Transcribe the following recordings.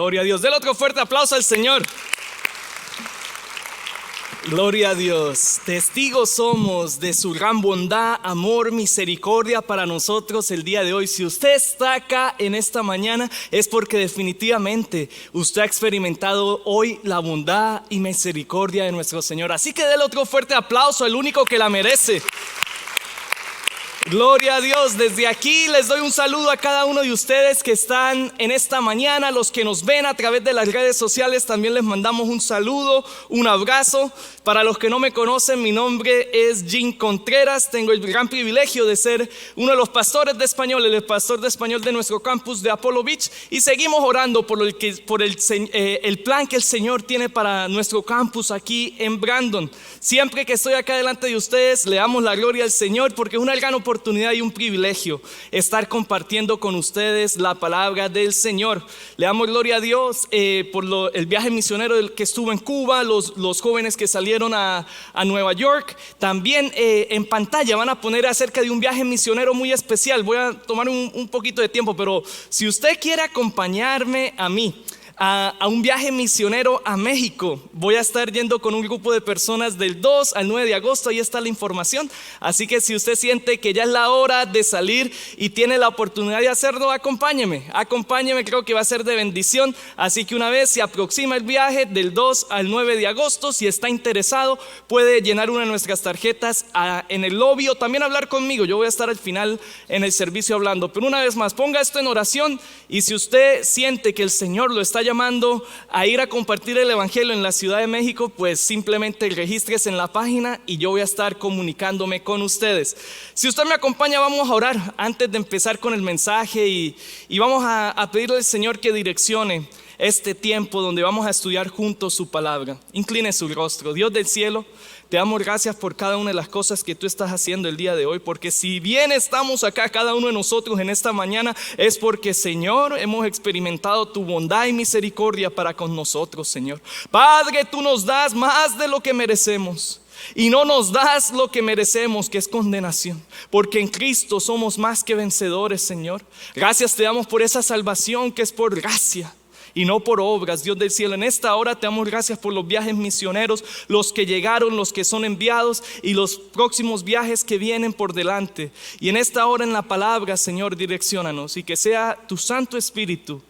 Gloria a Dios. Denle otro fuerte aplauso al Señor. Gloria a Dios. Testigos somos de su gran bondad, amor, misericordia para nosotros el día de hoy. Si usted está acá en esta mañana es porque definitivamente usted ha experimentado hoy la bondad y misericordia de nuestro Señor. Así que denle otro fuerte aplauso al único que la merece. Gloria a Dios. Desde aquí les doy un saludo a cada uno de ustedes que están en esta mañana. Los que nos ven a través de las redes sociales también les mandamos un saludo, un abrazo. Para los que no me conocen, mi nombre es Jim Contreras. Tengo el gran privilegio de ser uno de los pastores de español, el pastor de español de nuestro campus de Apollo Beach. Y seguimos orando por el plan que el Señor tiene para nuestro campus aquí en Brandon. Siempre que estoy acá delante de ustedes, le damos la gloria al Señor porque es una gran oportunidad y un privilegio estar compartiendo con ustedes la palabra del Señor. Le damos gloria a Dios por el viaje misionero que estuvo en Cuba, los jóvenes que salieron a Nueva York. También en pantalla van a poner acerca de un viaje misionero muy especial. Voy a tomar un poquito de tiempo, pero si usted quiere acompañarme a mí a un viaje misionero a México, voy a estar yendo con un grupo de personas del 2 al 9 de agosto, ahí está la información. Así que si usted siente que ya es la hora de salir y tiene la oportunidad de hacerlo, acompáñeme, creo que va a ser de bendición. Así que una vez se aproxima el viaje del 2 al 9 de agosto, si está interesado puede llenar una de nuestras tarjetas en el lobby o también hablar conmigo. Yo voy a estar al final en el servicio hablando, pero una vez más, ponga esto en oración. Y si usted siente que el Señor lo está llamando a ir a compartir el evangelio en la Ciudad de México, pues simplemente regístrese en la página y yo voy a estar comunicándome con ustedes. Si usted me acompaña, vamos a orar antes de empezar con el mensaje y vamos a pedirle al Señor que direccione este tiempo donde vamos a estudiar juntos su palabra. Incline su rostro. Dios del cielo, te damos gracias por cada una de las cosas que tú estás haciendo el día de hoy, porque si bien estamos acá cada uno de nosotros en esta mañana, es porque, Señor, hemos experimentado tu bondad y misericordia para con nosotros, Señor. Padre, tú nos das más de lo que merecemos y no nos das lo que merecemos, que es condenación, porque en Cristo somos más que vencedores, Señor. Gracias te damos por esa salvación que es por gracia y no por obras, Dios del cielo. En esta hora te damos gracias por los viajes misioneros, los que llegaron, los que son enviados y los próximos viajes que vienen por delante. Y en esta hora en la palabra, Señor, direcciónanos y que sea tu Santo Espíritu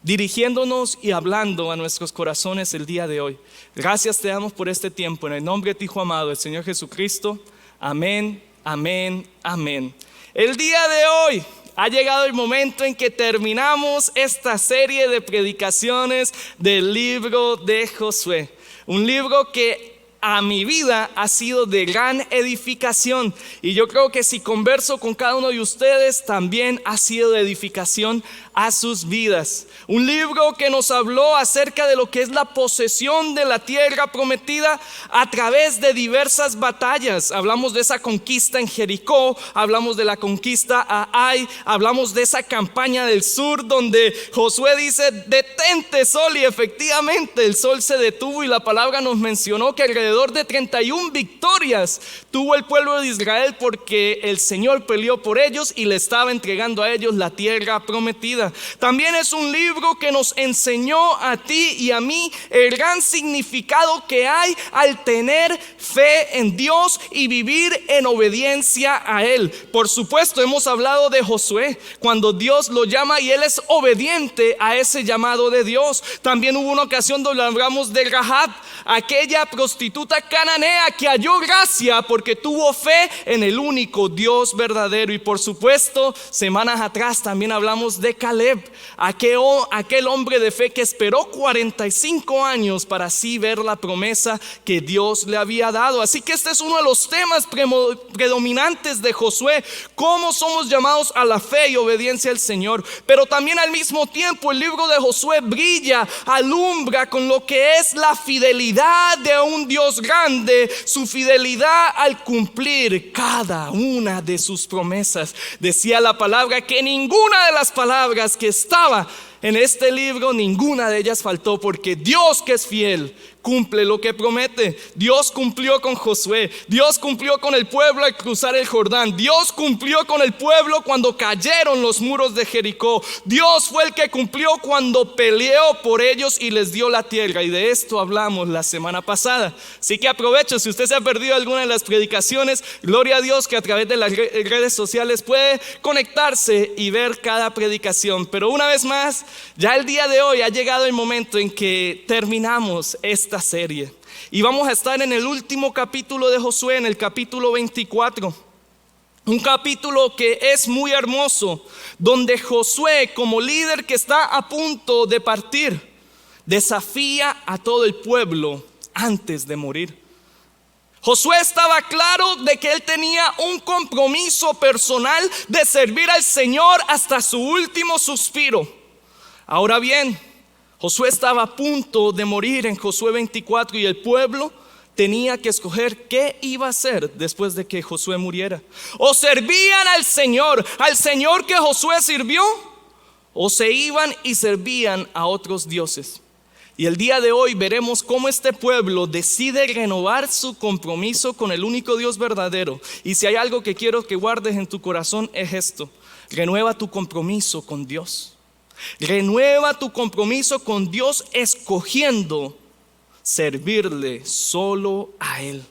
dirigiéndonos y hablando a nuestros corazones el día de hoy. Gracias te damos por este tiempo, en el nombre de tu Hijo amado, el Señor Jesucristo. Amén, amén, amén. El día de hoy ha llegado el momento en que terminamos esta serie de predicaciones del libro de Josué. Un libro que a mi vida ha sido de gran edificación. Y yo creo que si converso con cada uno de ustedes, también ha sido de edificación a sus vidas. Un libro que nos habló acerca de lo que es la posesión de la tierra prometida a través de diversas batallas. Hablamos de esa conquista en Jericó, hablamos de la conquista a Ai, hablamos de esa campaña del sur donde Josué dice: detente sol, y efectivamente el sol se detuvo y la palabra nos mencionó que alrededor de 31 victorias tuvo el pueblo de Israel porque el Señor peleó por ellos y le estaba entregando a ellos la tierra prometida. También es un libro que nos enseñó a ti y a mí el gran significado que hay al tener fe en Dios y vivir en obediencia a Él. Por supuesto, hemos hablado de Josué, cuando Dios lo llama y él es obediente a ese llamado de Dios. También hubo una ocasión donde hablamos de Rahab, aquella prostituta cananea que halló gracia porque tuvo fe en el único Dios verdadero. Y por supuesto, semanas atrás también hablamos de Caleb, aquel hombre de fe que esperó 45 años para así ver la promesa que Dios le había dado. Así que este es uno de los temas predominantes de Josué: cómo somos llamados a la fe y obediencia al Señor. Pero también al mismo tiempo el libro de Josué brilla, alumbra con lo que es la fidelidad de un Dios grande, su fidelidad al cumplir cada una de sus promesas. Decía la palabra que ninguna de las palabras que estaba en este libro ninguna de ellas faltó, porque Dios, que es fiel, cumple lo que promete. Dios cumplió con Josué, Dios cumplió con el pueblo al cruzar el Jordán, Dios cumplió con el pueblo cuando cayeron los muros de Jericó, Dios fue el que cumplió cuando peleó por ellos y les dio la tierra, y de esto hablamos la semana pasada. Así que aprovecho, si usted se ha perdido alguna de las predicaciones, gloria a Dios que a través de las redes sociales puede conectarse y ver cada predicación. Pero una vez más, ya el día de hoy ha llegado el momento en que terminamos esta serie y vamos a estar en el último capítulo de Josué, en el capítulo 24, un capítulo que es muy hermoso, donde Josué, como líder que está a punto de partir, desafía a todo el pueblo antes de morir. Josué estaba claro de que él tenía un compromiso personal de servir al Señor hasta su último suspiro. Ahora bien, Josué estaba a punto de morir en Josué 24 y el pueblo tenía que escoger qué iba a hacer después de que Josué muriera. O servían al Señor que Josué sirvió, o se iban y servían a otros dioses. Y el día de hoy veremos cómo este pueblo decide renovar su compromiso con el único Dios verdadero. Y si hay algo que quiero que guardes en tu corazón es esto: renueva tu compromiso con Dios. Renueva tu compromiso con Dios escogiendo servirle solo a Él.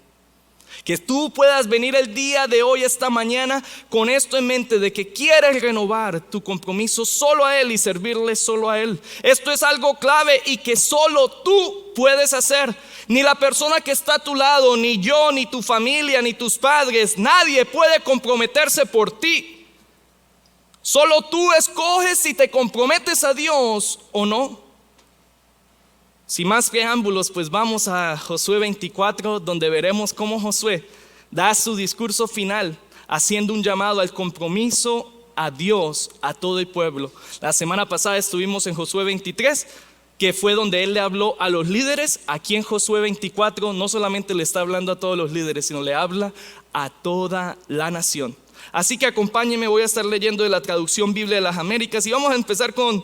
Que tú puedas venir el día de hoy, esta mañana, con esto en mente, de que quieres renovar tu compromiso solo a Él y servirle solo a Él. Esto es algo clave y que solo tú puedes hacer. Ni la persona que está a tu lado, ni yo, ni tu familia, ni tus padres, nadie puede comprometerse por ti. Solo tú escoges si te comprometes a Dios o no. Sin más preámbulos, pues vamos a Josué 24, donde veremos cómo Josué da su discurso final, haciendo un llamado al compromiso a Dios, a todo el pueblo. La semana pasada estuvimos en Josué 23, que fue donde él le habló a los líderes. Aquí en Josué 24 no solamente le está hablando a todos los líderes, sino le habla a toda la nación. Así que acompáñenme, voy a estar leyendo de la traducción Biblia de las Américas y vamos a empezar con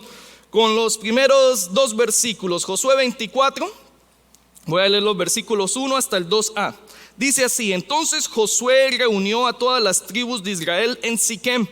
los primeros dos versículos. Josué 24, voy a leer los versículos 1 hasta el 2a. Dice así: entonces Josué reunió a todas las tribus de Israel en Siquem.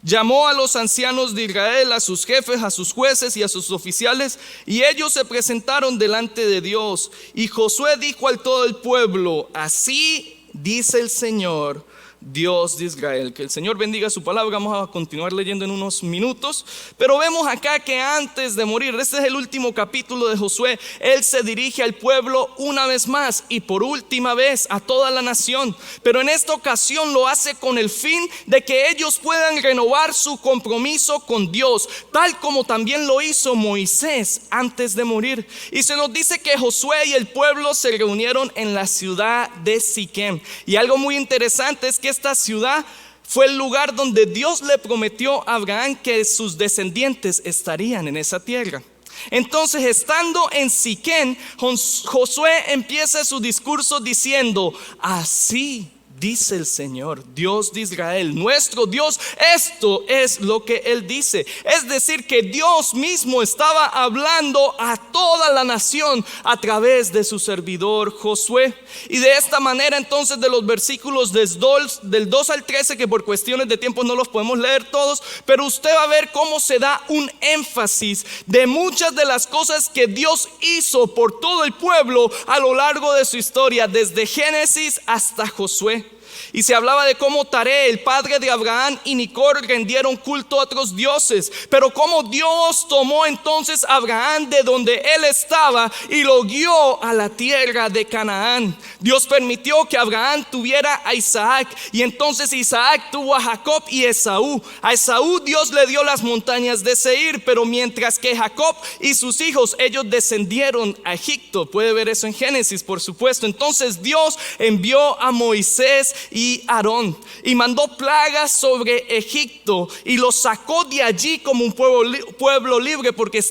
Llamó a los ancianos de Israel, a sus jefes, a sus jueces y a sus oficiales, y ellos se presentaron delante de Dios. Y Josué dijo al todo el pueblo: así dice el Señor, Dios de Israel. Que el Señor bendiga su palabra. Vamos a continuar leyendo en unos minutos, pero vemos acá que antes de morir, este es el último capítulo de Josué, él se dirige al pueblo una vez más y por última vez a toda la nación, pero en esta ocasión lo hace con el fin de que ellos puedan renovar su compromiso con Dios, tal como también lo hizo Moisés antes de morir. Y se nos dice que Josué y el pueblo se reunieron en la ciudad de Siquem, y algo muy interesante es que esta ciudad fue el lugar donde Dios le prometió a Abraham que sus descendientes estarían en esa tierra. Entonces, estando en Siquem, Josué empieza su discurso diciendo: así dice el Señor, Dios de Israel, nuestro Dios. Esto es lo que él dice. Es decir, que Dios mismo estaba hablando a toda la nación a través de su servidor Josué. Y de esta manera, entonces, de los versículos del 2 al 13, que por cuestiones de tiempo no los podemos leer todos, pero usted va a ver cómo se da un énfasis de muchas de las cosas que Dios hizo por todo el pueblo a lo largo de su historia, desde Génesis hasta Josué. Y se hablaba de cómo Taré, el padre de Abraham, y Nicor rendieron culto a otros dioses, pero cómo Dios tomó entonces a Abraham de donde él estaba y lo guió a la tierra de Canaán. Dios permitió que Abraham tuviera a Isaac, y entonces Isaac tuvo a Jacob y Esaú. A Esaú Dios le dio las montañas de Seir, pero mientras que Jacob y sus hijos, ellos descendieron a Egipto. Puede ver eso en Génesis, por supuesto. Entonces Dios envió a Moisés y Aarón y mandó plagas sobre Egipto y los sacó de allí como un pueblo libre, porque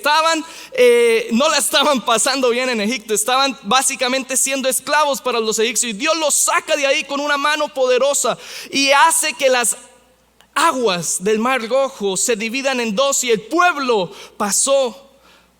no la estaban pasando bien en Egipto, estaban básicamente siendo esclavos para los egipcios, y Dios los saca de ahí con una mano poderosa y hace que las aguas del Mar Rojo se dividan en dos y el pueblo pasó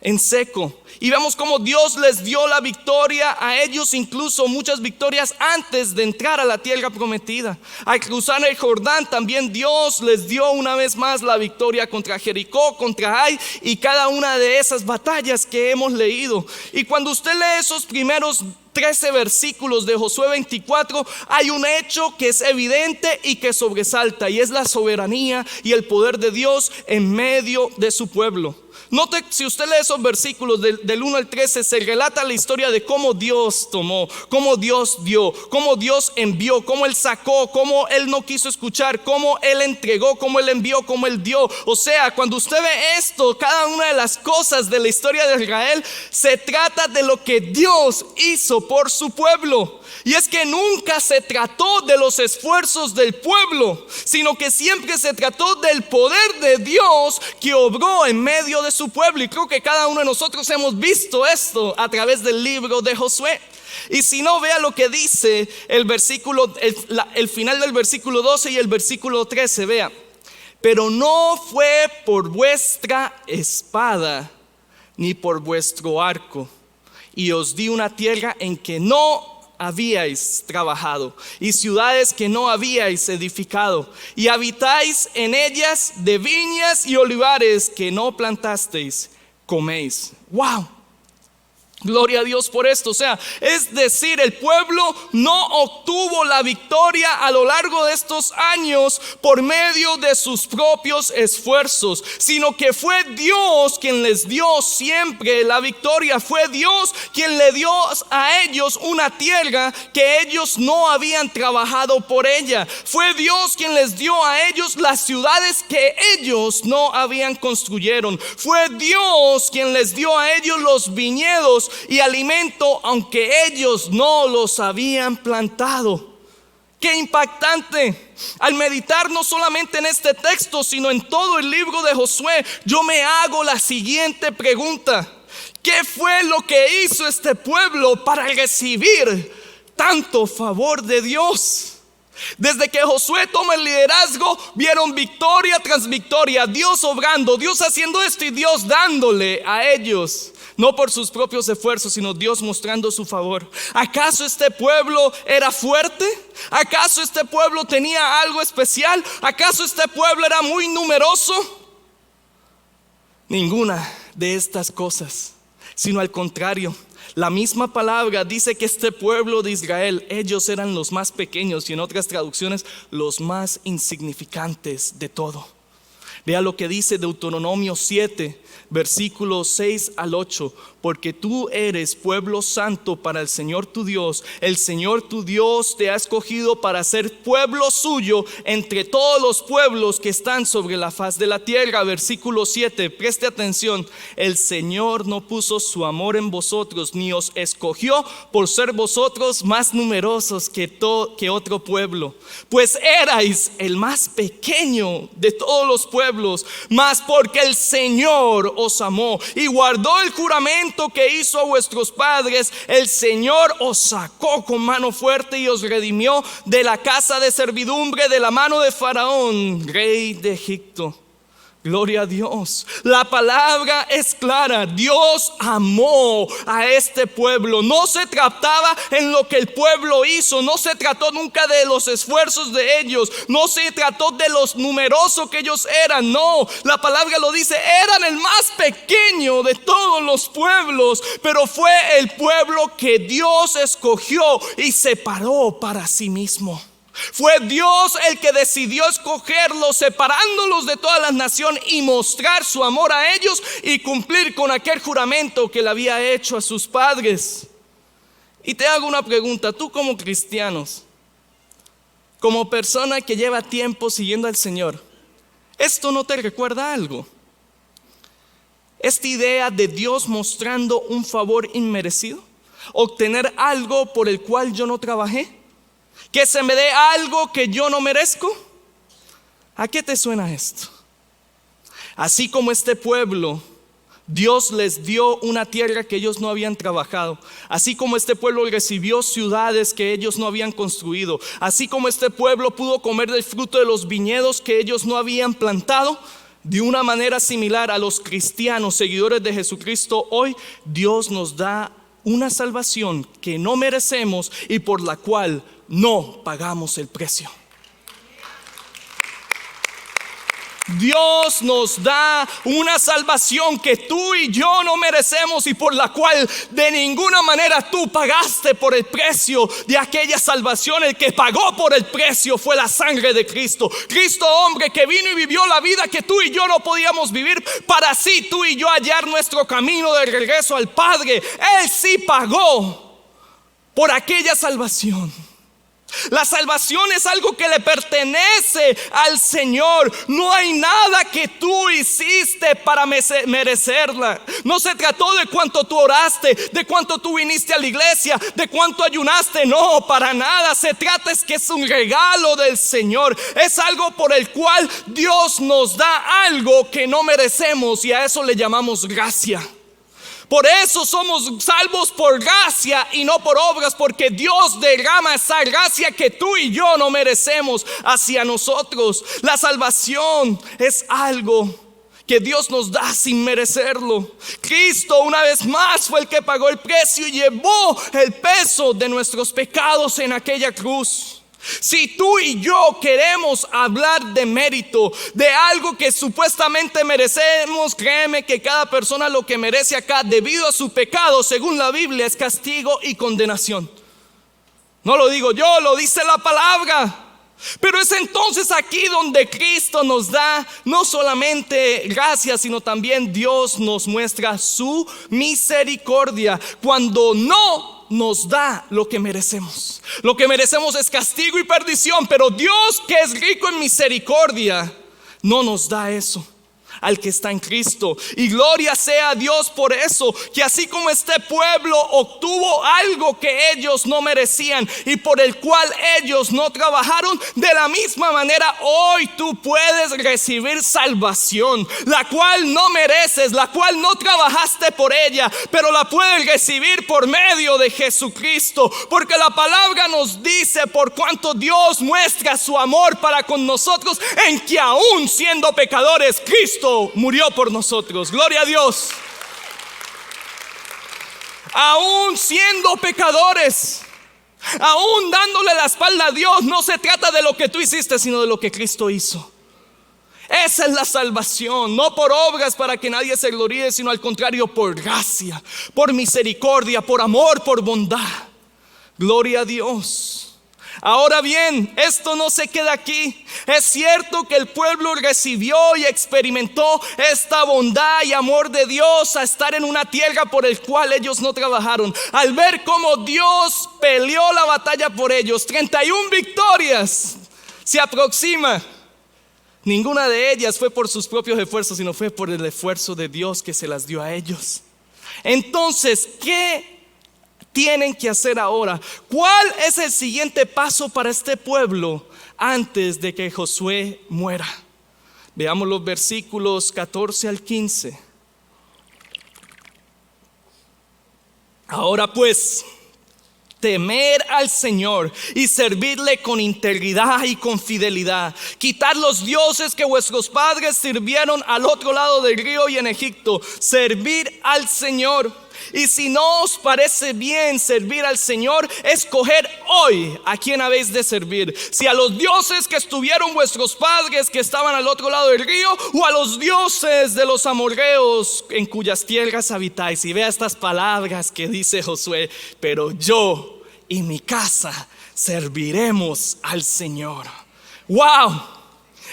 en seco. Y vemos cómo Dios les dio la victoria a ellos, incluso muchas victorias antes de entrar a la tierra prometida. Al cruzar el Jordán también Dios les dio una vez más la victoria contra Jericó, contra Ai y cada una de esas batallas que hemos leído. Y cuando usted lee esos primeros 13 versículos de Josué 24, hay un hecho que es evidente y que sobresalta, y es la soberanía y el poder de Dios en medio de su pueblo. Note, si usted lee esos versículos del 1 al 13, se relata la historia de cómo Dios tomó, cómo Dios dio, cómo Dios envió, cómo Él sacó, cómo Él no quiso escuchar, cómo Él entregó, cómo Él envió, cómo Él dio. O sea, cuando usted ve esto, cada una de las cosas de la historia de Israel, se trata de lo que Dios hizo por su pueblo. Y es que nunca se trató de los esfuerzos del pueblo, sino que siempre se trató del poder de Dios que obró en medio de su pueblo. Y creo que cada uno de nosotros hemos visto esto a través del libro de Josué. Y si no, vea lo que dice el versículo, el final del versículo 12 y el versículo 13. Vea: pero no fue por vuestra espada ni por vuestro arco, y os di una tierra en que no habíais trabajado, y ciudades que no habíais edificado, y habitáis en ellas de viñas y olivares que no plantasteis, coméis. ¡Wow! Gloria a Dios por esto. O sea, es decir, el pueblo no obtuvo la victoria a lo largo de estos años por medio de sus propios esfuerzos, sino que fue Dios quien les dio siempre la victoria. Fue Dios quien le dio a ellos una tierra que ellos no habían trabajado por ella. Fue Dios quien les dio a ellos las ciudades que ellos no habían construyeron. Fue Dios quien les dio a ellos los viñedos y alimento, aunque ellos no los habían plantado. Qué impactante. Al meditar no solamente en este texto, sino en todo el libro de Josué, yo me hago la siguiente pregunta: ¿qué fue lo que hizo este pueblo para recibir tanto favor de Dios? Desde que Josué toma el liderazgo, vieron victoria tras victoria, Dios obrando, Dios haciendo esto y Dios dándole a ellos. No por sus propios esfuerzos, sino Dios mostrando su favor. ¿Acaso este pueblo era fuerte? ¿Acaso este pueblo tenía algo especial? ¿Acaso este pueblo era muy numeroso? Ninguna de estas cosas, sino al contrario. La misma palabra dice que este pueblo de Israel, ellos eran los más pequeños, y en otras traducciones, los más insignificantes de todo. Vea lo que dice Deuteronomio 7, versículos 6 al 8: porque tú eres pueblo santo para el Señor tu Dios. El Señor tu Dios te ha escogido para ser pueblo suyo entre todos los pueblos que están sobre la faz de la tierra. Versículo 7, preste atención: el Señor no puso su amor en vosotros, ni os escogió por ser vosotros más numerosos que otro pueblo, pues erais el más pequeño de todos los pueblos, mas porque el Señor os amó y guardó el juramento que hizo a vuestros padres, el Señor os sacó con mano fuerte y os redimió de la casa de servidumbre, de la mano de Faraón, rey de Egipto. Gloria a Dios. La palabra es clara: Dios amó a este pueblo. No se trataba en lo que el pueblo hizo, no se trató nunca de los esfuerzos de ellos, no se trató de los numerosos que ellos eran. No, la palabra lo dice: eran el más pequeño de todos los pueblos, pero fue el pueblo que Dios escogió y separó para sí mismo. Fue Dios el que decidió escogerlos, separándolos de todas las naciones, y mostrar su amor a ellos y cumplir con aquel juramento que le había hecho a sus padres. Y te hago una pregunta: tú como cristianos, como persona que lleva tiempo siguiendo al Señor, ¿esto no te recuerda algo? Esta idea de Dios mostrando un favor inmerecido, obtener algo por el cual yo no trabajé, que se me dé algo que yo no merezco. ¿A qué te suena esto? Así como este pueblo Dios les dio una tierra que ellos no habían trabajado. Así como este pueblo recibió ciudades que ellos no habían construido, así como este pueblo pudo comer del fruto de los viñedos que ellos no habían plantado, de una manera similar a los cristianos, seguidores de Jesucristo, hoy Dios nos da una salvación que no merecemos y por la cual no pagamos el precio. Dios nos da una salvación que tú y yo no merecemos y por la cual de ninguna manera tú pagaste por el precio de aquella salvación. El que pagó por el precio fue la sangre de Cristo. Cristo, hombre que vino y vivió la vida que tú y yo no podíamos vivir, para así tú y yo hallar nuestro camino de regreso al Padre. Él sí pagó por aquella salvación. La salvación es algo que le pertenece al Señor. No hay nada que tú hiciste para merecerla. No se trató de cuánto tú oraste, de cuánto tú viniste a la iglesia, de cuánto ayunaste. No, para nada. Se trata es que es un regalo del Señor. Es algo por el cual Dios nos da algo que no merecemos y a eso le llamamos gracia. Por eso somos salvos por gracia y no por obras, porque Dios derrama esa gracia que tú y yo no merecemos hacia nosotros. La salvación es algo que Dios nos da sin merecerlo. Cristo una vez más fue el que pagó el precio y llevó el peso de nuestros pecados en aquella cruz. Si tú y yo queremos hablar de mérito, de algo que supuestamente merecemos, créeme que cada persona lo que merece acá debido a su pecado, según la Biblia, es castigo y condenación. No lo digo yo, lo dice la palabra. Pero es entonces aquí donde Cristo nos da no solamente gracia, sino también Dios nos muestra su misericordia cuando no nos da lo que merecemos. Lo que merecemos es castigo y perdición, pero Dios, que es rico en misericordia, no nos da eso al que está en Cristo. Y gloria sea a Dios por eso, que así como este pueblo obtuvo algo que ellos no merecían y por el cual ellos no trabajaron, de la misma manera hoy tú puedes recibir salvación, la cual no mereces, la cual no trabajaste por ella, pero la puedes recibir por medio de Jesucristo, porque la palabra nos dice por cuanto Dios muestra su amor para con nosotros, en que aún siendo pecadores, Cristo murió por nosotros. Gloria a Dios. Aún siendo pecadores, aún dándole la espalda a Dios, no se trata de lo que tú hiciste, sino de lo que Cristo hizo. Esa es la salvación, no por obras para que nadie se gloríe, sino al contrario, por gracia, por misericordia, por amor, por bondad. Gloria a Dios. Ahora bien, esto no se queda aquí. Es cierto que el pueblo recibió y experimentó esta bondad y amor de Dios a estar en una tierra por el cual ellos no trabajaron. Al ver cómo Dios peleó la batalla por ellos, 31 victorias se aproxima. Ninguna de ellas fue por sus propios esfuerzos, sino fue por el esfuerzo de Dios que se las dio a ellos. Entonces, ¿qué tienen que hacer ahora? ¿Cuál es el siguiente paso para este pueblo antes de que Josué muera? Veamos los versículos 14 al 15. Ahora pues, temer al Señor y servirle con integridad y con fidelidad. Quitad los dioses que vuestros padres sirvieron al otro lado del río y en Egipto. Servir al Señor. Y si no os parece bien servir al Señor, escoger hoy a quién habéis de servir. Si a los dioses que estuvieron vuestros padres que estaban al otro lado del río, o a los dioses de los amorreos en cuyas tierras habitáis. Y vea estas palabras que dice Josué: pero yo y mi casa serviremos al Señor. ¡Wow!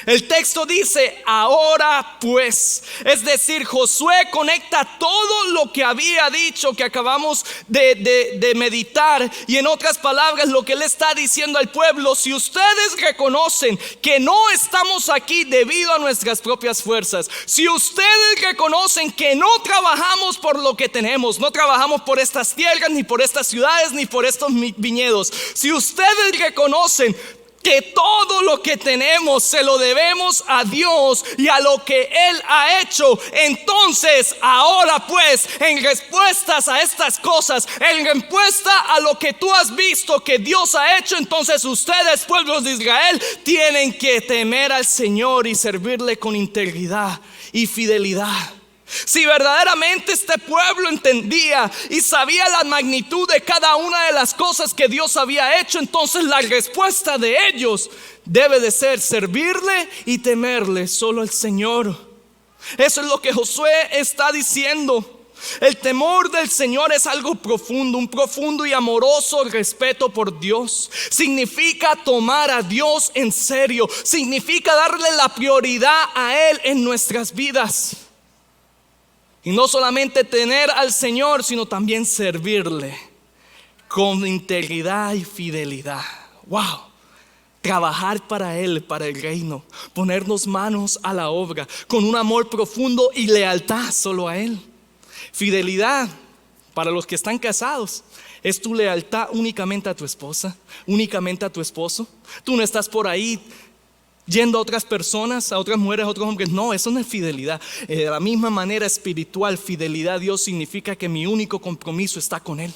El texto dice ahora pues, es decir, Josué conecta todo lo que había dicho, que acabamos de meditar, y en otras palabras lo que él está diciendo al pueblo: si ustedes reconocen que no estamos aquí debido a nuestras propias fuerzas, si ustedes reconocen que no trabajamos por lo que tenemos, no trabajamos por estas tierras, ni por estas ciudades, ni por estos viñedos, si ustedes reconocen que todo lo que tenemos se lo debemos a Dios y a lo que Él ha hecho. Entonces, ahora pues, en respuestas a estas cosas, en respuesta a lo que tú has visto que Dios ha hecho, entonces ustedes, pueblos de Israel, tienen que temer al Señor y servirle con integridad y fidelidad. Si verdaderamente este pueblo entendía y sabía la magnitud de cada una de las cosas que Dios había hecho, entonces la respuesta de ellos debe de ser servirle y temerle solo al Señor. Eso es lo que Josué está diciendo. El temor del Señor es algo profundo, un profundo y amoroso respeto por Dios. Significa tomar a Dios en serio, significa darle la prioridad a Él en nuestras vidas. Y no solamente tener al Señor, sino también servirle con integridad y fidelidad. Wow. Trabajar para Él, para el reino. Ponernos manos a la obra con un amor profundo y lealtad solo a Él. Fidelidad para los que están casados es tu lealtad únicamente a tu esposa, únicamente a tu esposo. Tú no estás por ahí yendo a otras personas, a otras mujeres, a otros hombres. No, eso no es fidelidad. De la misma manera espiritual, fidelidad a Dios significa que mi único compromiso está con Él,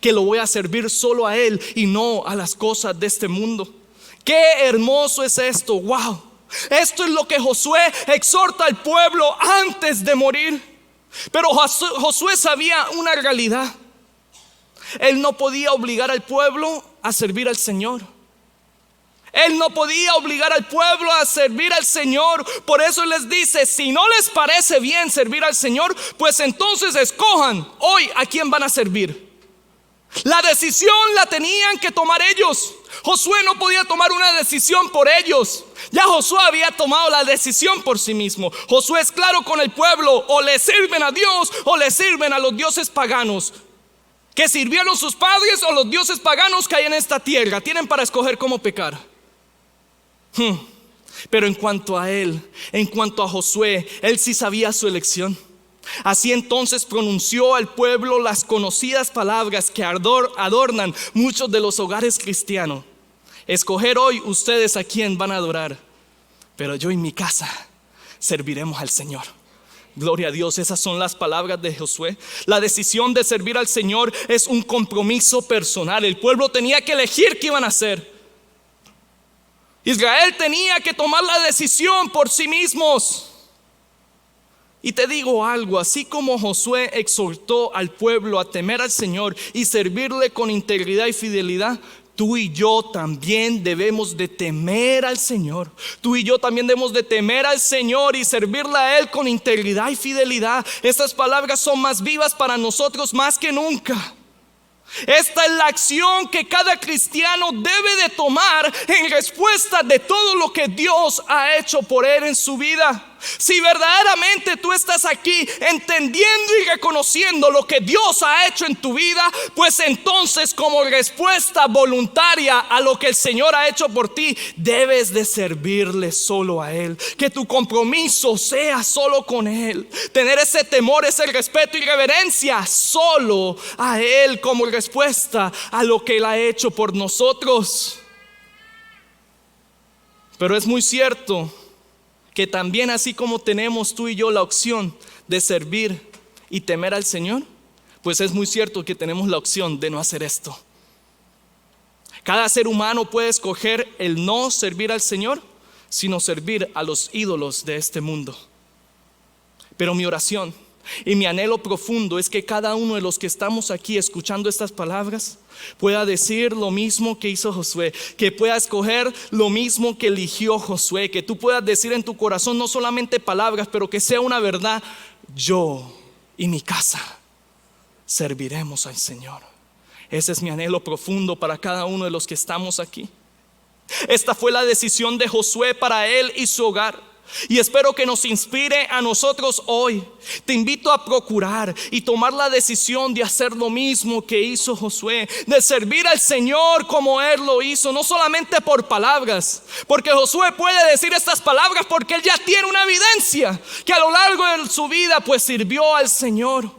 que lo voy a servir solo a Él y no a las cosas de este mundo. Qué hermoso es esto. Wow. Esto es lo que Josué exhorta al pueblo antes de morir. Pero Josué sabía una realidad. Él no podía obligar al pueblo a servir al Señor. Él no podía obligar al pueblo a servir al Señor. Por eso les dice: si no les parece bien servir al Señor, pues entonces escojan hoy a quién van a servir. La decisión la tenían que tomar ellos. Josué no podía tomar una decisión por ellos. Ya Josué había tomado la decisión por sí mismo. Josué es claro con el pueblo: o le sirven a Dios o le sirven a los dioses paganos que sirvieron sus padres, o los dioses paganos que hay en esta tierra. Tienen para escoger cómo pecar. Pero en cuanto a él, en cuanto a Josué, él sí sabía su elección. Así entonces pronunció al pueblo las conocidas palabras que adornan muchos de los hogares cristianos: escoger hoy ustedes a quién van a adorar, pero yo y mi casa serviremos al Señor. Gloria a Dios. Esas son las palabras de Josué. La decisión de servir al Señor es un compromiso personal. El pueblo tenía que elegir qué iban a hacer. Israel tenía que tomar la decisión por sí mismos. Y te digo algo: así como Josué exhortó al pueblo a temer al Señor y servirle con integridad y fidelidad, tú y yo también debemos de temer al Señor. Tú y yo también debemos de temer al Señor y servirle a Él con integridad y fidelidad. Estas palabras son más vivas para nosotros más que nunca. Esta es la acción que cada cristiano debe de tomar en respuesta de todo lo que Dios ha hecho por él en su vida. Si verdaderamente tú estás aquí entendiendo y reconociendo lo que Dios ha hecho en tu vida, pues entonces, como respuesta voluntaria a lo que el Señor ha hecho por ti, debes de servirle solo a Él. Que tu compromiso sea solo con Él. Tener ese temor, ese respeto y reverencia solo a Él como respuesta a lo que Él ha hecho por nosotros. Pero es muy cierto que también, así como tenemos tú y yo la opción de servir y temer al Señor, pues es muy cierto que tenemos la opción de no hacer esto. Cada ser humano puede escoger el no servir al Señor, sino servir a los ídolos de este mundo. Pero mi oración y mi anhelo profundo es que cada uno de los que estamos aquí escuchando estas palabras pueda decir lo mismo que hizo Josué, que pueda escoger lo mismo que eligió Josué, que tú puedas decir en tu corazón no solamente palabras, pero que sea una verdad: yo y mi casa serviremos al Señor. Ese es mi anhelo profundo para cada uno de los que estamos aquí. Esta fue la decisión de Josué para él y su hogar, y espero que nos inspire a nosotros hoy. Te invito a procurar y tomar la decisión de hacer lo mismo que hizo Josué, de servir al Señor como Él lo hizo, no solamente por palabras, porque Josué puede decir estas palabras porque él ya tiene una evidencia que a lo largo de su vida pues sirvió al Señor.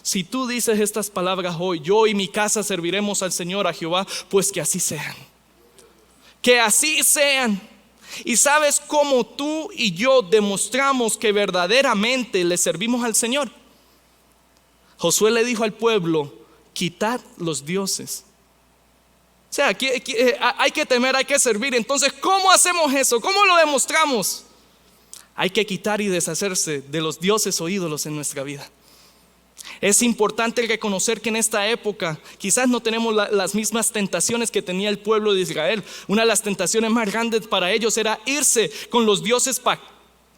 Si tú dices estas palabras hoy: yo y mi casa serviremos al Señor, a Jehová, pues que así sean. Que así sean. ¿Y sabes cómo tú y yo demostramos que verdaderamente le servimos al Señor? Josué le dijo al pueblo: quitad los dioses. O sea, aquí hay que temer, hay que servir. Entonces, ¿cómo hacemos eso? ¿Cómo lo demostramos? Hay que quitar y deshacerse de los dioses o ídolos en nuestra vida. Es importante reconocer que en esta época quizás no tenemos las mismas tentaciones que tenía el pueblo de Israel. Una de las tentaciones más grandes para ellos era irse con los dioses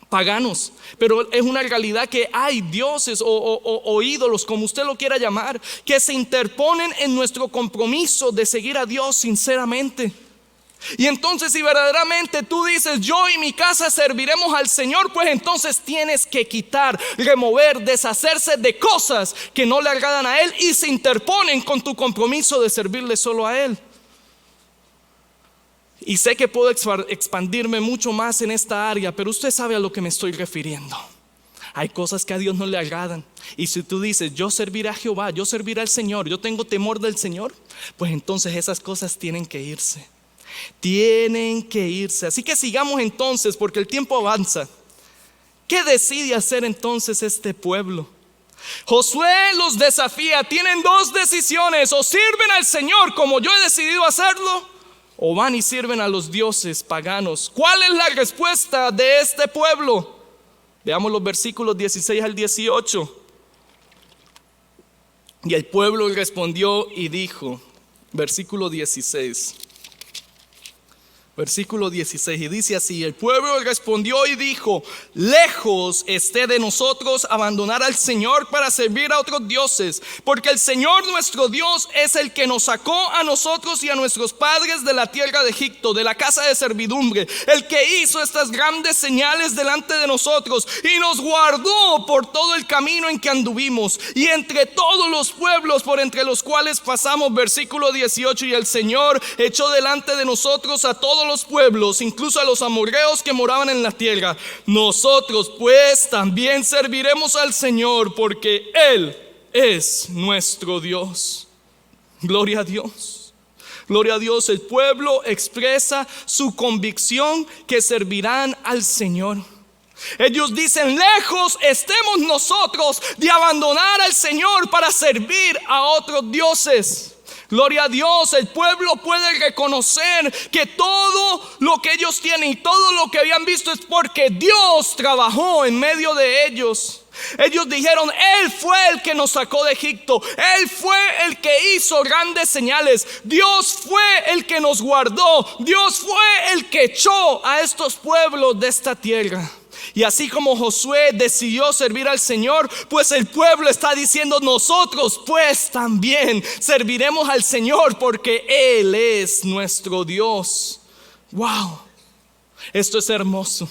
paganos. Pero es una realidad que hay dioses o ídolos, como usted lo quiera llamar, que se interponen en nuestro compromiso de seguir a Dios sinceramente. Y entonces, si verdaderamente tú dices: yo y mi casa serviremos al Señor, pues entonces tienes que quitar, remover, deshacerse de cosas que no le agradan a Él y se interponen con tu compromiso de servirle solo a Él. Y sé que puedo expandirme mucho más en esta área, pero usted sabe a lo que me estoy refiriendo. Hay cosas que a Dios no le agradan. Y si tú dices: yo serviré a Jehová, yo serviré al Señor, yo tengo temor del Señor, pues entonces esas cosas tienen que irse. Tienen que irse. Así que sigamos entonces, porque el tiempo avanza. ¿Qué decide hacer entonces este pueblo? Josué los desafía. Tienen dos decisiones: o sirven al Señor como yo he decidido hacerlo, o van y sirven a los dioses paganos. ¿Cuál es la respuesta de este pueblo? Veamos los versículos 16 al 18. Y el pueblo respondió y dijo, versículo 16. Versículo 16, y dice así: el pueblo respondió y dijo: lejos esté de nosotros abandonar al Señor para servir a otros dioses, porque el Señor nuestro Dios es el que nos sacó a nosotros y a nuestros padres de la tierra de Egipto, de la casa de servidumbre, el que hizo estas grandes señales delante de nosotros y nos guardó por todo el camino en que anduvimos y entre todos los pueblos por entre los cuales pasamos. Versículo 18, y el Señor echó delante de nosotros a todos los pueblos, incluso a los amorreos que moraban en la tierra. Nosotros pues también serviremos al Señor, porque Él es nuestro Dios. Gloria a Dios. Gloria a Dios. El pueblo expresa su convicción que servirán al Señor. Ellos dicen: lejos estemos nosotros de abandonar al Señor para servir a otros dioses. Gloria a Dios. El pueblo puede reconocer que todo lo que ellos tienen y todo lo que habían visto es porque Dios trabajó en medio de ellos. Ellos dijeron: Él fue el que nos sacó de Egipto, Él fue el que hizo grandes señales, Dios fue el que nos guardó, Dios fue el que echó a estos pueblos de esta tierra. Y así como Josué decidió servir al Señor, pues el pueblo está diciendo: nosotros pues también serviremos al Señor, porque Él es nuestro Dios. Wow, esto es hermoso.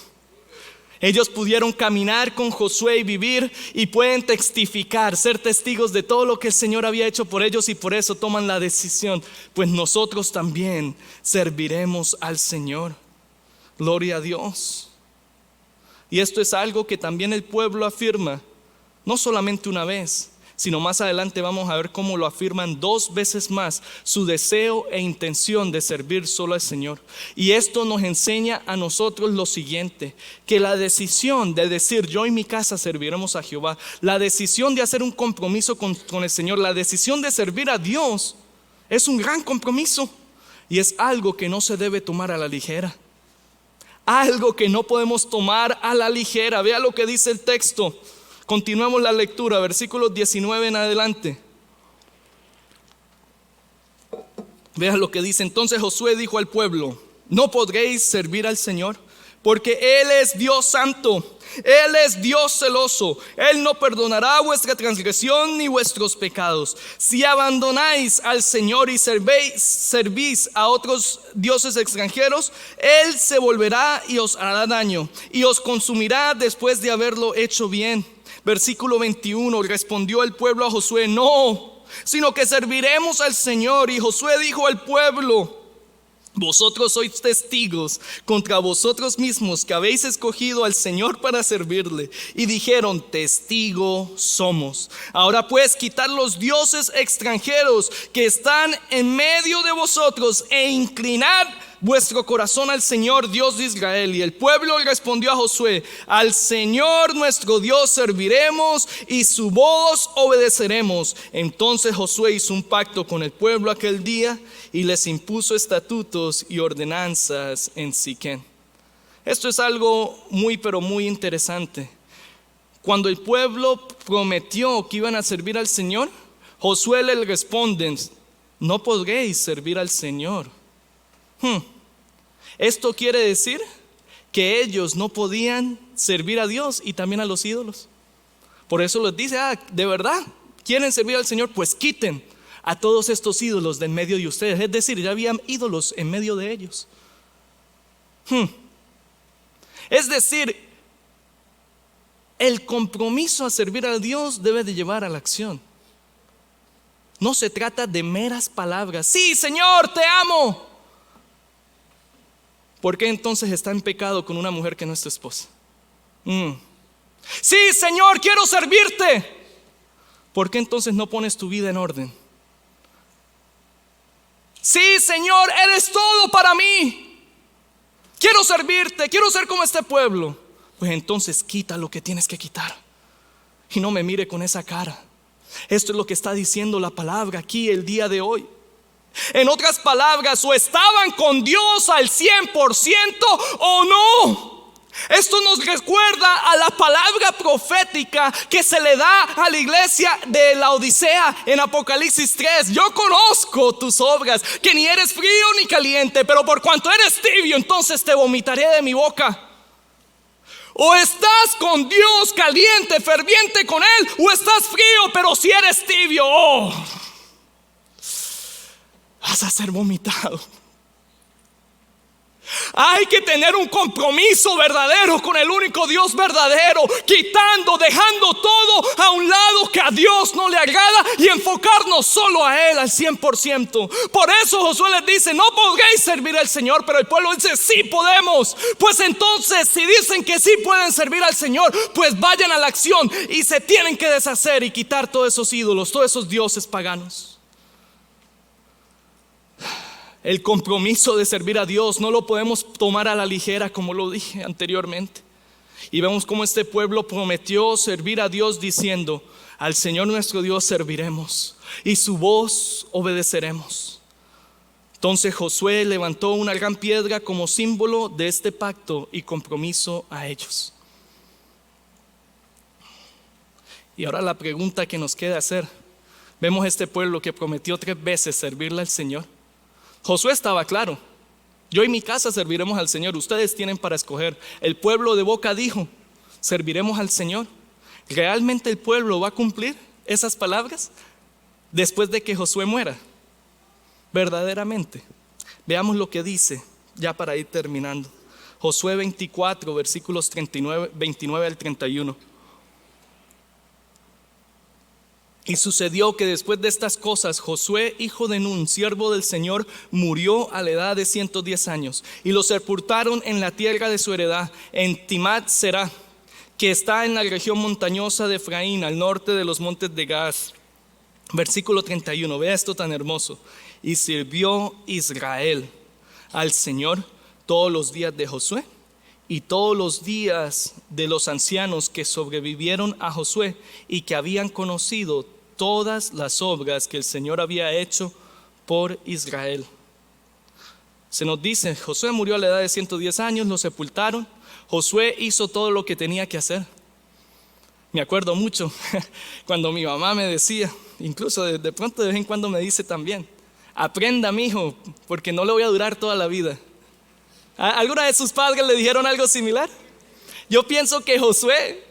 Ellos pudieron caminar con Josué y vivir, y pueden testificar, ser testigos de todo lo que el Señor había hecho por ellos, y por eso toman la decisión: pues nosotros también serviremos al Señor. Gloria a Dios. Y esto es algo que también el pueblo afirma, no solamente una vez, sino más adelante vamos a ver cómo lo afirman 2 veces más, su deseo e intención de servir solo al Señor. Y esto nos enseña a nosotros lo siguiente: que la decisión de decir yo y mi casa serviremos a Jehová, la decisión de hacer un compromiso con el Señor, la decisión de servir a Dios, es un gran compromiso y es algo que no se debe tomar a la ligera. Algo que no podemos tomar a la ligera. Vea lo que dice el texto. Continuemos la lectura, versículos 19 en adelante. Vea lo que dice. Entonces Josué dijo al pueblo: no podréis servir al Señor, porque Él es Dios santo, Él es Dios celoso, Él no perdonará vuestra transgresión ni vuestros pecados. Si abandonáis al Señor y servís a otros dioses extranjeros, Él se volverá y os hará daño, y os consumirá después de haberlo hecho bien. Versículo 21, respondió el pueblo a Josué: no, sino que serviremos al Señor. Y Josué dijo al pueblo: vosotros sois testigos contra vosotros mismos que habéis escogido al Señor para servirle. Y dijeron: testigo somos. Ahora pues, quitad los dioses extranjeros que están en medio de vosotros e inclinad vuestro corazón al Señor Dios de Israel. Y el pueblo respondió a Josué: al Señor nuestro Dios serviremos y su voz obedeceremos. Entonces Josué hizo un pacto con el pueblo aquel día y les impuso estatutos y ordenanzas en Siquem. Esto es algo muy pero muy interesante. Cuando el pueblo prometió que iban a servir al Señor, Josué les responde: no podréis servir al Señor. Esto quiere decir que ellos no podían servir a Dios y también a los ídolos. Por eso les dice: ¿de verdad quieren servir al Señor? Pues quiten a todos estos ídolos de en medio de ustedes. Es decir, ya habían ídolos en medio de ellos. Es decir, el compromiso a servir a Dios debe de llevar a la acción. No se trata de meras palabras. Sí, Señor, te amo. ¿Por qué entonces está en pecado con una mujer que no es tu esposa? Sí, Señor, quiero servirte. ¿Por qué entonces no pones tu vida en orden? Sí, Señor, eres todo para mí. Quiero servirte, quiero ser como este pueblo. Pues entonces quita lo que tienes que quitar y no me mire con esa cara. Esto es lo que está diciendo la palabra aquí el día de hoy. En otras palabras, o estaban con Dios al 100% o no. Esto nos recuerda a la palabra profética que se le da a la iglesia de la Odisea en Apocalipsis 3. Yo conozco tus obras, que ni eres frío ni caliente, pero por cuanto eres tibio, entonces te vomitaré de mi boca. O estás con Dios caliente, ferviente con Él, o estás frío, pero si eres tibio, vas a ser vomitado. Hay que tener un compromiso verdadero con el único Dios verdadero, quitando, dejando todo a un lado que a Dios no le agrada y enfocarnos solo a Él al 100%. Por eso Josué les dice: no podréis servir al Señor. Pero el pueblo dice: sí podemos. Pues entonces, si dicen que sí pueden servir al Señor, pues vayan a la acción y se tienen que deshacer y quitar todos esos ídolos, todos esos dioses paganos. El compromiso de servir a Dios no lo podemos tomar a la ligera, como lo dije anteriormente. Y vemos cómo este pueblo prometió servir a Dios diciendo: al Señor nuestro Dios serviremos y su voz obedeceremos. Entonces Josué levantó una gran piedra como símbolo de este pacto y compromiso a ellos. Y ahora la pregunta que nos queda hacer: vemos este pueblo que prometió 3 veces servirle al Señor. Josué estaba claro: yo y mi casa serviremos al Señor, ustedes tienen para escoger. El pueblo de boca dijo: serviremos al Señor. ¿Realmente el pueblo va a cumplir esas palabras después de que Josué muera? Verdaderamente. Veamos lo que dice, ya para ir terminando. Josué 24, versículos 29 al 31. Y sucedió que después de estas cosas, Josué, hijo de Nun, siervo del Señor, murió a la edad de 110 años. Y lo sepultaron en la tierra de su heredad, en Timat Será, que está en la región montañosa de Efraín, al norte de los montes de Gaas. Versículo 31, vea esto tan hermoso. Y sirvió Israel al Señor todos los días de Josué y todos los días de los ancianos que sobrevivieron a Josué y que habían conocido todas las obras que el Señor había hecho por Israel. Se nos dice: Josué murió a la edad de 110 años, lo sepultaron. Josué hizo todo lo que tenía que hacer. Me acuerdo mucho cuando mi mamá me decía, incluso de pronto de vez en cuando me dice también: aprenda, mijo, porque no le voy a durar toda la vida. ¿Alguna de sus padres le dijeron algo similar? Yo pienso que Josué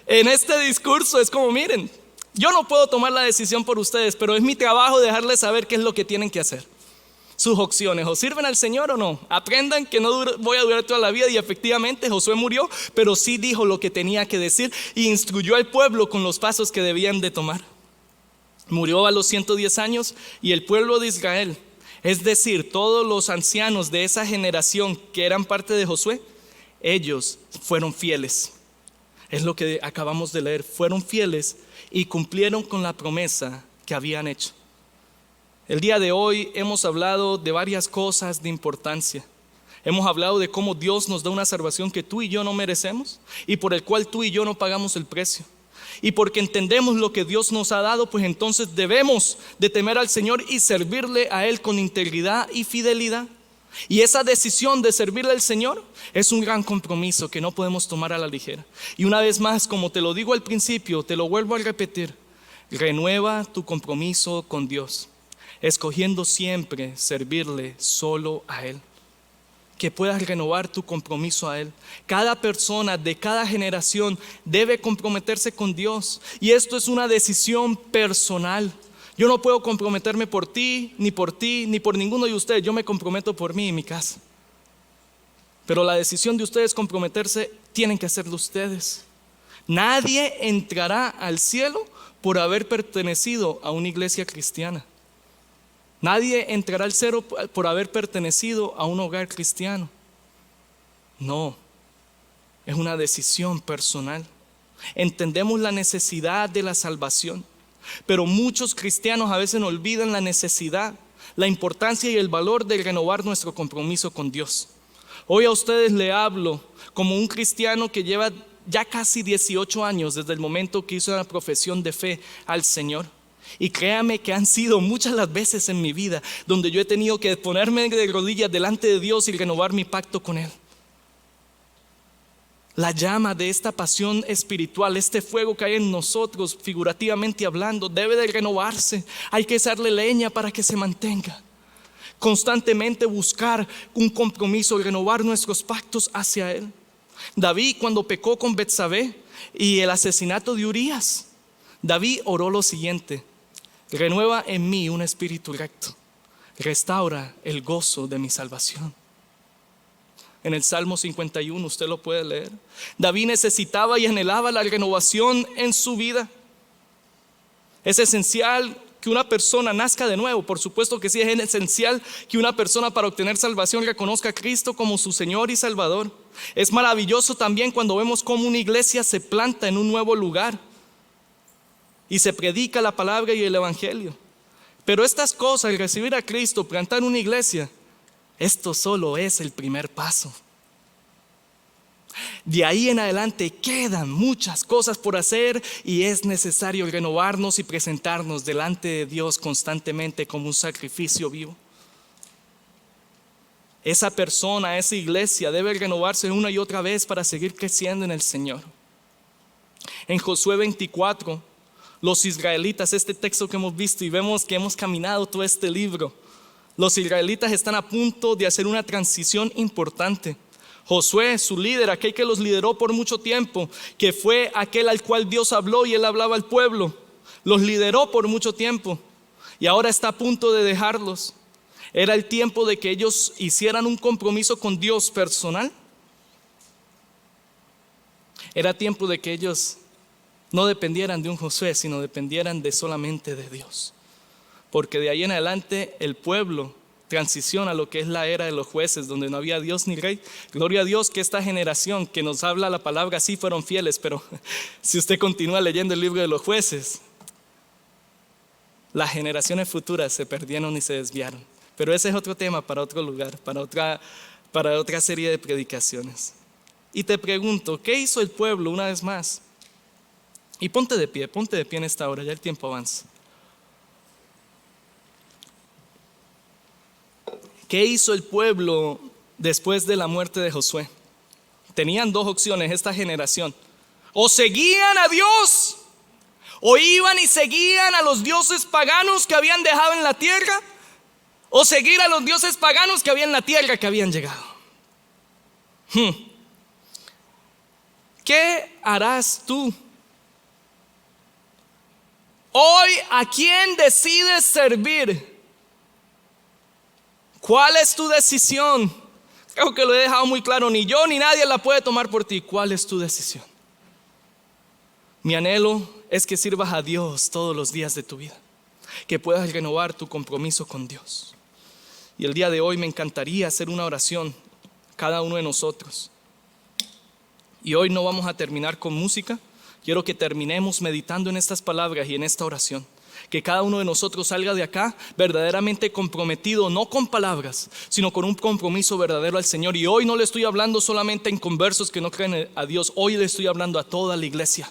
en este discurso es como: miren, yo no puedo tomar la decisión por ustedes, pero es mi trabajo dejarles saber qué es lo que tienen que hacer. Sus opciones: o sirven al Señor o no. Aprendan que no voy a durar toda la vida. Y efectivamente Josué murió, pero sí dijo lo que tenía que decir y instruyó al pueblo con los pasos que debían de tomar. Murió a los 110 años y el pueblo de Israel, es decir, todos los ancianos de esa generación que eran parte de Josué, ellos fueron fieles. Es lo que acabamos de leer: fueron fieles y cumplieron con la promesa que habían hecho. El día de hoy hemos hablado de varias cosas de importancia. Hemos hablado de cómo Dios nos da una salvación que tú y yo no merecemos y por el cual tú y yo no pagamos el precio. Y porque entendemos lo que Dios nos ha dado, pues entonces debemos de temer al Señor y servirle a Él con integridad y fidelidad. Y esa decisión de servirle al Señor es un gran compromiso que no podemos tomar a la ligera. Y una vez más, como te lo digo al principio, te lo vuelvo a repetir: renueva tu compromiso con Dios, escogiendo siempre servirle solo a Él. Que puedas renovar tu compromiso a Él. Cada persona de cada generación debe comprometerse con Dios, y esto es una decisión personal. Yo no puedo comprometerme por ti, ni por ninguno de ustedes. Yo me comprometo por mí y mi casa. Pero la decisión de ustedes comprometerse tienen que hacerlo ustedes. Nadie entrará al cielo por haber pertenecido a una iglesia cristiana. Nadie entrará al cielo por haber pertenecido a un hogar cristiano. No, es una decisión personal. Entendemos la necesidad de la salvación, pero muchos cristianos a veces olvidan la necesidad, la importancia y el valor de renovar nuestro compromiso con Dios. Hoy a ustedes le hablo como un cristiano que lleva ya casi 18 años desde el momento que hizo la profesión de fe al Señor. Y créame que han sido muchas las veces en mi vida donde yo he tenido que ponerme de rodillas delante de Dios y renovar mi pacto con Él. La llama de esta pasión espiritual, este fuego que hay en nosotros, figurativamente hablando, debe de renovarse. Hay que echarle leña para que se mantenga. Constantemente buscar un compromiso, renovar nuestros pactos hacia Él. David, cuando pecó con Betsabé y el asesinato de Urías, David oró lo siguiente: renueva en mí un espíritu recto, restaura el gozo de mi salvación. En el Salmo 51 usted lo puede leer. David necesitaba y anhelaba la renovación en su vida. Es esencial que una persona nazca de nuevo. Por supuesto que sí, es esencial que una persona, para obtener salvación, reconozca a Cristo como su Señor y Salvador. Es maravilloso también cuando vemos cómo una iglesia se planta en un nuevo lugar y se predica la palabra y el evangelio. Pero estas cosas, el recibir a Cristo, plantar una iglesia, esto solo es el primer paso. De ahí en adelante quedan muchas cosas por hacer, y es necesario renovarnos y presentarnos delante de Dios constantemente como un sacrificio vivo. Esa persona, esa iglesia debe renovarse una y otra vez para seguir creciendo en el Señor. En Josué 24, los israelitas, este texto que hemos visto y vemos que hemos caminado todo este libro, los israelitas están a punto de hacer una transición importante. Josué, su líder, aquel que los lideró por mucho tiempo, que fue aquel al cual Dios habló y él hablaba al pueblo, los lideró por mucho tiempo y ahora está a punto de dejarlos. Era el tiempo de que ellos hicieran un compromiso con Dios personal. Era tiempo de que ellos no dependieran de un Josué, sino dependieran solamente de Dios. Porque de ahí en adelante el pueblo transiciona a lo que es la era de los jueces, donde no había Dios ni rey. Gloria a Dios que esta generación que nos habla la palabra sí fueron fieles, pero si usted continúa leyendo el libro de los jueces, las generaciones futuras se perdieron y se desviaron. Pero ese es otro tema para otro lugar, para otra serie de predicaciones. Y te pregunto, ¿qué hizo el pueblo una vez más? Y ponte de pie en esta hora, ya el tiempo avanza. ¿Qué hizo el pueblo después de la muerte de Josué? Tenían dos opciones esta generación: o seguían a Dios, o iban y seguían a los dioses paganos que habían dejado en la tierra, o seguir a los dioses paganos que había en la tierra que habían llegado. ¿Qué harás tú? Hoy, ¿a quién decides servir? ¿Cuál es tu decisión? Creo que lo he dejado muy claro. Ni yo ni nadie la puede tomar por ti. ¿Cuál es tu decisión? Mi anhelo es que sirvas a Dios todos los días de tu vida, que puedas renovar tu compromiso con Dios. Y el día de hoy me encantaría hacer una oración cada uno de nosotros. Y hoy no vamos a terminar con música. Quiero que terminemos meditando en estas palabras y en esta oración. que cada uno de nosotros salga de acá verdaderamente comprometido, no con palabras, sino con un compromiso verdadero al Señor. Y hoy no le estoy hablando solamente en conversos que no creen a Dios, hoy le estoy hablando a toda la iglesia.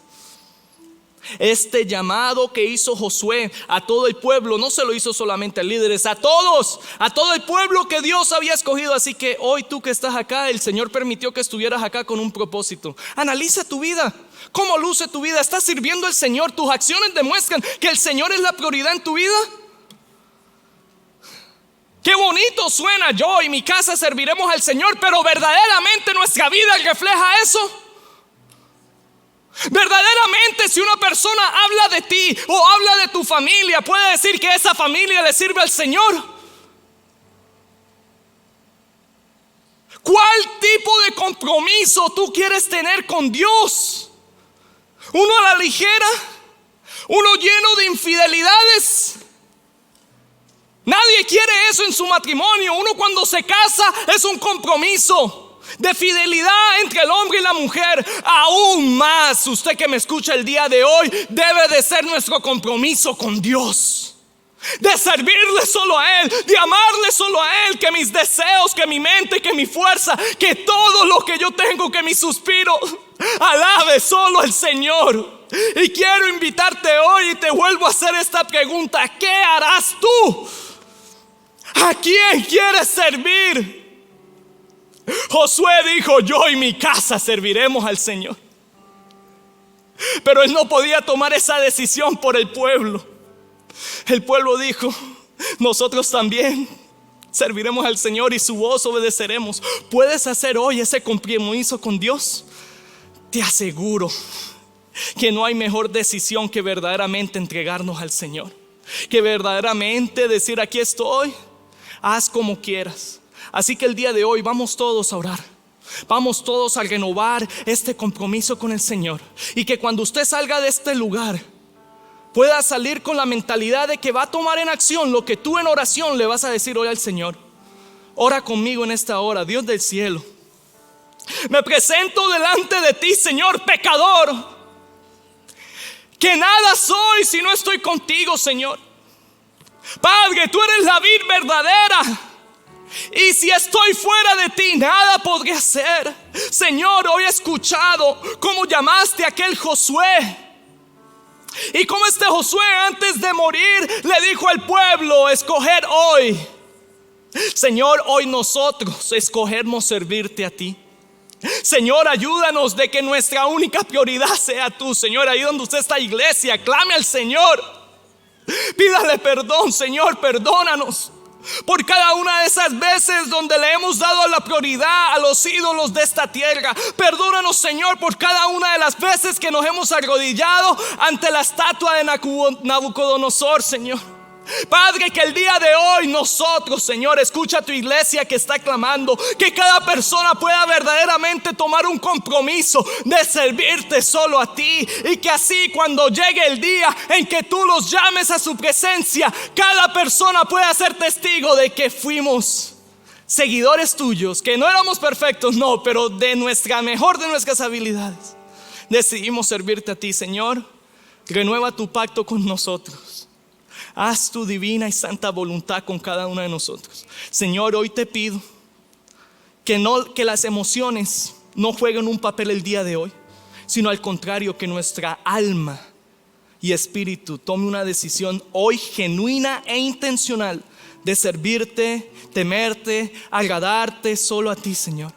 Este llamado que hizo Josué a todo el pueblo no se lo hizo solamente a líderes, a todos, a todo el pueblo que Dios había escogido. Así que hoy tú que estás acá, el Señor permitió que estuvieras acá con un propósito. Analiza tu vida, cómo luce tu vida. ¿Estás sirviendo al Señor? ¿Tus acciones demuestran que el Señor es la prioridad en tu vida? Qué bonito suena: yo y mi casa serviremos al Señor, pero verdaderamente nuestra vida refleja eso. Verdaderamente, si una persona habla de ti o habla de tu familia, puede decir que esa familia le sirve al Señor. ¿Cuál tipo de compromiso tú quieres tener con Dios? ¿Uno a la ligera? ¿Uno lleno de infidelidades? Nadie quiere eso en su matrimonio. Uno cuando se casa es un compromiso de fidelidad entre el hombre y la mujer. Aún más, usted que me escucha el día de hoy, debe de ser nuestro compromiso con Dios, de servirle solo a Él, de amarle solo a Él. Que mis deseos, que mi mente, que mi fuerza, que todo lo que yo tengo, que mi suspiro alabe solo al Señor. Y quiero invitarte hoy y te vuelvo a hacer esta pregunta: ¿qué harás tú? ¿A quién quieres servir? Josué dijo: yo y mi casa serviremos al Señor. Pero él no podía tomar esa decisión por el pueblo. El pueblo dijo: nosotros también serviremos al Señor y su voz obedeceremos. ¿Puedes hacer hoy ese compromiso con Dios? Te aseguro que no hay mejor decisión que verdaderamente entregarnos al Señor, que verdaderamente decir: aquí estoy, haz como quieras. Así que el día de hoy vamos todos a orar. Vamos todos a renovar este compromiso con el Señor. Y que cuando usted salga de este lugar pueda salir con la mentalidad de que va a tomar en acción lo que tú en oración le vas a decir hoy al Señor. Ora conmigo en esta hora. Dios del cielo, me presento delante de ti, Señor, pecador, que nada soy si no estoy contigo, Señor. Padre, tú eres la vid verdadera, y si estoy fuera de ti, nada podré hacer. Señor, hoy he escuchado cómo llamaste a aquel Josué, y cómo este Josué antes de morir le dijo al pueblo: escoger hoy. Señor, hoy nosotros escogemos servirte a ti. Señor, ayúdanos de que nuestra única prioridad sea tú. Señor, ahí donde usted está, iglesia, clame al Señor. Pídale perdón, Señor, perdónanos por cada una de esas veces donde le hemos dado la prioridad a los ídolos de esta tierra. Perdónanos, Señor, por cada una de las veces que nos hemos arrodillado ante la estatua de Nabucodonosor, Señor. Padre, que el día de hoy nosotros, Señor, escucha a tu iglesia que está clamando, que cada persona pueda verdaderamente tomar un compromiso de servirte solo a ti, y que así cuando llegue el día en que tú los llames a su presencia, cada persona pueda ser testigo de que fuimos seguidores tuyos, que no éramos perfectos, no, pero de nuestra mejor de nuestras habilidades decidimos servirte a ti. Señor, renueva tu pacto con nosotros. Haz tu divina y santa voluntad con cada uno de nosotros. Señor, hoy te pido que las emociones no jueguen un papel el día de hoy, sino al contrario, que nuestra alma y espíritu tome una decisión hoy genuina e intencional de servirte, temerte, agradarte solo a ti, Señor.